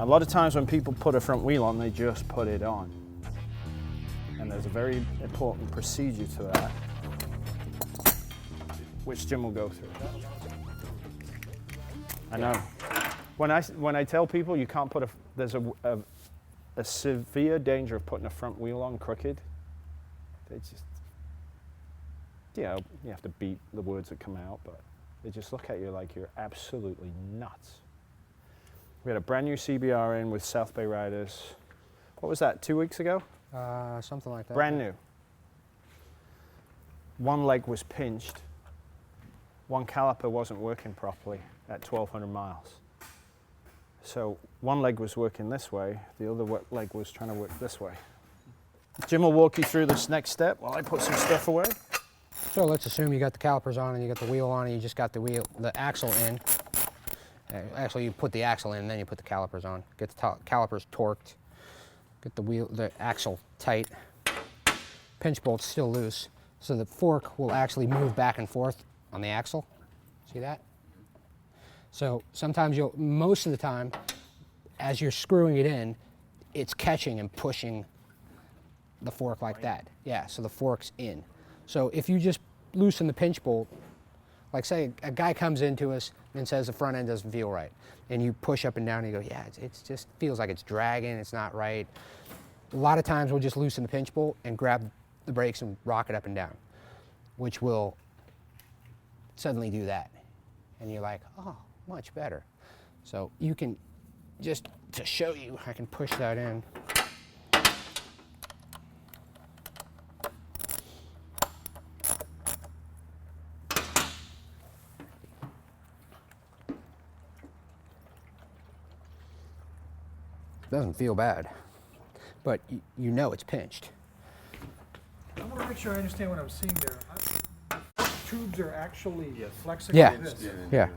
a lot of times when people put a front wheel on, they just put it on. And there's a very important procedure to that, which Jim will go through. I know. When I tell people you can't put there's a severe danger of putting a front wheel on crooked, they just, you know, you have to beat the words that come out, but they just look at you like you're absolutely nuts. We had a brand new CBR in with South Bay Riders. What was that, 2 weeks ago? Something like that. Brand new. One leg was pinched. One caliper wasn't working properly at 1,200 miles. So one leg was working this way, the other leg was trying to work this way. Jim will walk you through this next step while I put some stuff away. So let's assume you got the calipers on and you got the wheel on and you just got the axle in. Actually, you put the axle in and then you put the calipers on. Get the calipers torqued. Get the axle tight. Pinch bolt's still loose, so the fork will actually move back and forth on the axle. See that? So sometimes most of the time, as you're screwing it in, it's catching and pushing the fork like that. Yeah, so the fork's in. So if you just loosen the pinch bolt, like say a guy comes into us and says the front end doesn't feel right, and you push up and down and you go, yeah, it just feels like it's dragging, it's not right. A lot of times we'll just loosen the pinch bolt and grab the brakes and rock it up and down, which will suddenly do that. And you're like, oh, much better. So you can, just to show you, I can push that in. Doesn't feel bad, but you know it's pinched. I want to make sure I understand what I'm seeing there. Tubes are actually flexing Yeah. like this. Yeah.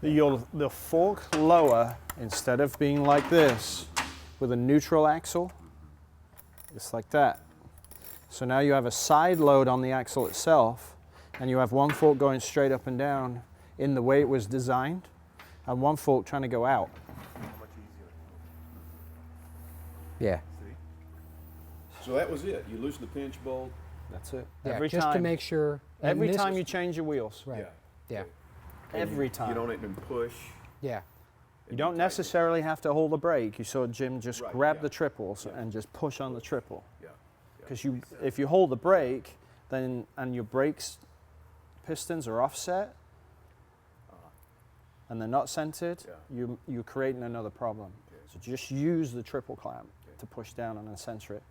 The fork lower, instead of being like this, with a neutral axle, it's like that. So now you have a side load on the axle itself, and you have one fork going straight up and down in the way it was designed, and one fork trying to go out. Yeah. So that was it. You loosen the pinch bolt. That's it. Yeah, Every just time. to make sure. Every time you change your wheels. Right. Yeah. Every time. You don't even push. Yeah. You don't necessarily have to hold the brake. You saw Jim just Right, grab yeah. the triples and just push on the triple. Yeah. Because if you hold the brake, then and your brakes pistons are offset, and they're not centered, you're creating another problem. So just use the triple clamp to push down and then center it.